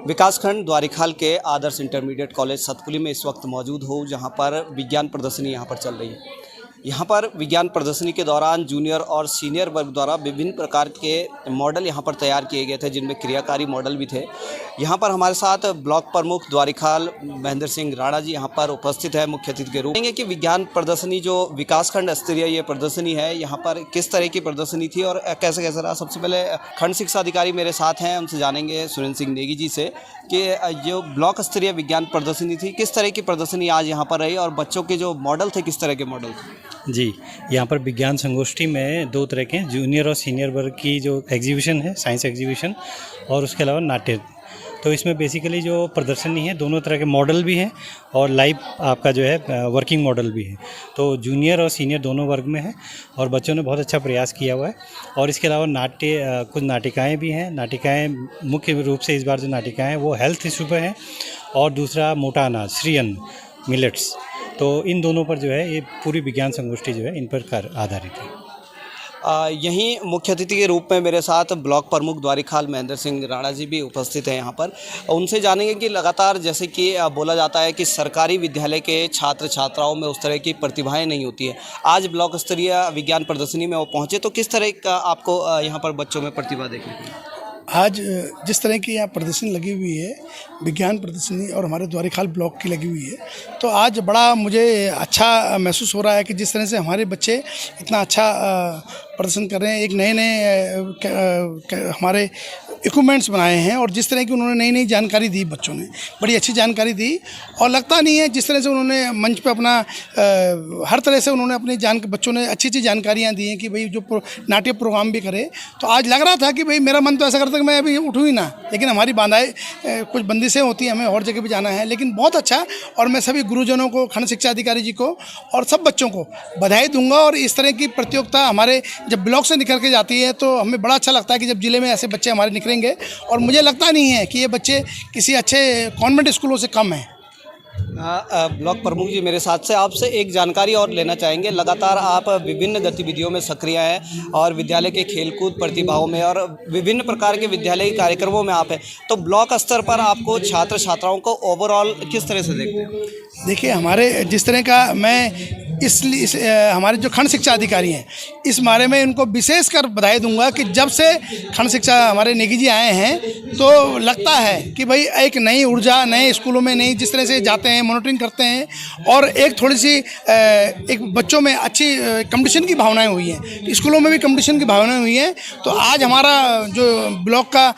विकासखंड द्वारिखाल के आदर्श intermediate college Satpuli में इस वक्त मौजूद हूँ, जहाँ पर विज्ञान प्रदर्शनी यहाँ पर चल रही है। यहाँ पर विज्ञान प्रदर्शनी के दौरान जूनियर और सीनियर वर्ग द्वारा विभिन्न प्रकार के मॉडल यहाँ पर तैयार किए गए थे, जिनमें क्रियाकारी मॉडल भी थे। यहाँ पर हमारे साथ ब्लॉक प्रमुख द्वारिखाल महेंद्र सिंह राणा जी यहाँ पर उपस्थित है मुख्य अतिथि के रूप में। कि विज्ञान प्रदर्शनी जो विकासखंड स्तरीय ये प्रदर्शनी है, यहाँ पर किस तरह की प्रदर्शनी थी और कैसे कैसे रहा। सबसे पहले खंड शिक्षा अधिकारी मेरे साथ हैं, उनसे जानेंगे सुरेंद्र सिंह नेगी जी से कि जो ब्लॉक स्तरीय विज्ञान प्रदर्शनी थी, किस तरह की प्रदर्शनी आज यहाँ पर रही और बच्चों के जो मॉडल थे किस तरह के मॉडल थे। जी, यहाँ पर विज्ञान संगोष्ठी में दो तरह के जूनियर और सीनियर वर्ग की जो एग्जीबिशन है, साइंस एग्जीबिशन, और उसके अलावा नाट्य। तो इसमें बेसिकली जो प्रदर्शनी है, दोनों तरह के मॉडल भी हैं और लाइव आपका जो है वर्किंग मॉडल भी है। तो जूनियर और सीनियर दोनों वर्ग में है और बच्चों ने बहुत अच्छा प्रयास किया हुआ है। और इसके अलावा नाट्य, कुछ नाटिकाएँ भी हैं। नाटिकाएँ मुख्य रूप से इस बार जो नाटिकाएँ हैं वो हेल्थ इशू पर हैं और दूसरा मोटा अनाज, श्री अन्न, मिलेट्स। तो इन दोनों पर जो है ये पूरी विज्ञान संगोष्ठी जो है इन पर आधारित है। यहीं मुख्य अतिथि के रूप में मेरे साथ ब्लॉक प्रमुख द्वारिखाल महेंद्र सिंह राणा जी भी उपस्थित हैं यहाँ पर। उनसे जानेंगे कि लगातार जैसे कि बोला जाता है कि सरकारी विद्यालय के छात्र छात्राओं में उस तरह की प्रतिभाएं नहीं होती है। आज ब्लॉक स्तरीय विज्ञान प्रदर्शनी में वो पहुँचे, तो किस तरह का आपको यहाँ पर बच्चों में प्रतिभा देखने को मिली? आज जिस तरह की यहाँ प्रदर्शनी लगी हुई है, विज्ञान प्रदर्शनी, और हमारे द्वारिखाल ब्लॉक की लगी हुई है, तो आज बड़ा मुझे अच्छा महसूस हो रहा है कि जिस तरह से हमारे बच्चे इतना अच्छा प्रदर्शन कर रहे हैं। एक नए नए हमारे इक्विपमेंट्स बनाए हैं और जिस तरह की उन्होंने नई नई जानकारी दी, बच्चों ने बड़ी अच्छी जानकारी दी। और लगता नहीं है जिस तरह से उन्होंने मंच पे अपना हर तरह से उन्होंने अपनी बच्चों ने अच्छी अच्छी जानकारियाँ दी हैं कि भाई जो नाट्य प्रोग्राम भी करे। तो आज लग रहा था कि भाई मेरा मन तो ऐसा करता कि मैं अभी उठूँ ही ना, लेकिन हमारी बाधाएं कुछ बंदिशें होती हैं, हमें और जगह भी जाना है। लेकिन बहुत अच्छा, और मैं सभी गुरुजनों को, खंड शिक्षा अधिकारी जी को और सब बच्चों को बधाई दूंगा। और इस तरह की प्रतियोगिता हमारे जब ब्लॉक से निकल के जाती है तो हमें बड़ा अच्छा लगता है कि जब जिले में ऐसे बच्चे हमारे निकलेंगे। और मुझे लगता नहीं है कि ये बच्चे किसी अच्छे कॉन्वेंट स्कूलों से कम हैं। ब्लॉक प्रमुख जी, मेरे साथ से आपसे एक जानकारी और लेना चाहेंगे। लगातार आप विभिन्न गतिविधियों में सक्रिय हैं और विद्यालय के खेलकूद प्रतिभाओं में और विभिन्न प्रकार के विद्यालय के कार्यक्रमों में आप हैं, तो ब्लॉक स्तर पर आपको छात्र छात्राओं को ओवरऑल किस तरह से देखते हैं? देखिए, हमारे जिस तरह का मैं इसलिए हमारे जो खंड शिक्षा अधिकारी हैं, इस बारे में उनको विशेषकर बधाई दूंगा कि जब से खंड शिक्षा हमारे नेगी जी आए हैं तो लगता है कि भाई एक नई ऊर्जा, नए स्कूलों में नई जिस तरह से जाते हैं, मॉनिटरिंग करते हैं और एक थोड़ी सी एक बच्चों में अच्छी कंपटीशन की भावनाएं हुई हैं, स्कूलों में भी कंपटीशन की भावनाएं हुई हैं। तो आज हमारा जो ब्लॉक का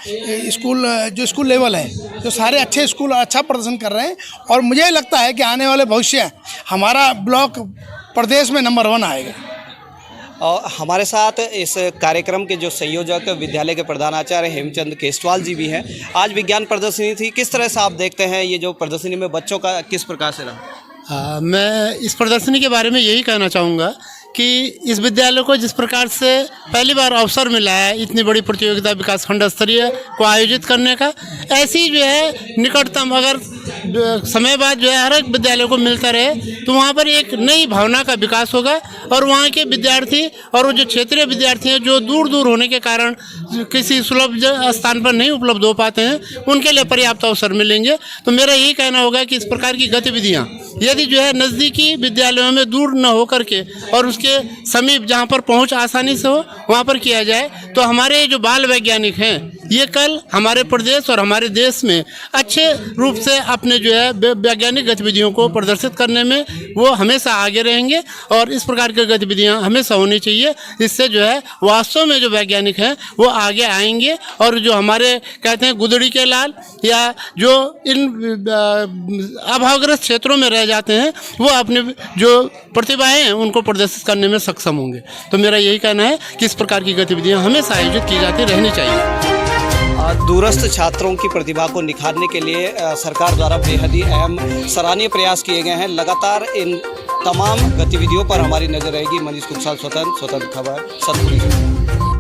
स्कूल लेवल है, जो सारे अच्छे स्कूल अच्छा प्रदर्शन कर रहे हैं और मुझे लगता है कि आने वाले भविष्य हमारा ब्लॉक प्रदेश में नंबर 1 आएगा। और हमारे साथ इस कार्यक्रम के जो संयोजक विद्यालय के प्रधानाचार्य हेमचंद केसवाल जी भी हैं। आज विज्ञान प्रदर्शनी थी, किस तरह से आप देखते हैं ये जो प्रदर्शनी में बच्चों का किस प्रकार से रहा? मैं इस प्रदर्शनी के बारे में यही कहना चाहूँगा कि इस विद्यालय को जिस प्रकार से पहली बार अवसर मिला है इतनी बड़ी प्रतियोगिता विकासखंड स्तरीय को आयोजित करने का, ऐसी जो है निकटतम अगर समय बाद जो है हर एक विद्यालय को मिलता रहे तो वहाँ पर एक नई भावना का विकास होगा और वहाँ के विद्यार्थी और वो जो क्षेत्रीय विद्यार्थी हैं जो दूर दूर होने के कारण किसी सुलभ स्थान पर नहीं उपलब्ध हो पाते हैं, उनके लिए पर्याप्त अवसर मिलेंगे। तो मेरा यही कहना होगा कि इस प्रकार की गतिविधियाँ यदि जो है नज़दीकी विद्यालयों में दूर न हो करके और उसके समीप जहाँ पर पहुँच आसानी से हो वहाँ पर किया जाए, तो हमारे जो बाल वैज्ञानिक हैं ये कल हमारे प्रदेश और हमारे देश में अच्छे रूप से अपने जो है वैज्ञानिक गतिविधियों को प्रदर्शित करने में वो हमेशा आगे रहेंगे। और इस प्रकार की गतिविधियां हमेशा होनी चाहिए, इससे जो है वास्तव में जो वैज्ञानिक हैं वो आगे आएंगे और जो हमारे कहते हैं गुदड़ी के लाल या जो इन अभावग्रस्त क्षेत्रों में रह जाते हैं वो अपने जो प्रतिभाएं हैं उनको प्रदर्शित करने में सक्षम होंगे। तो मेरा यही कहना है कि इस प्रकार की गतिविधियां हमेशा आयोजित की जाती रहनी चाहिए। दूरस्थ छात्रों की प्रतिभा को निखारने के लिए सरकार द्वारा बेहद ही अहम सराहनीय प्रयास किए गए हैं। लगातार इन तमाम गतिविधियों पर हमारी नज़र रहेगी। मनीष कुशवाहा, स्वतंत्र खबर, सतपुली।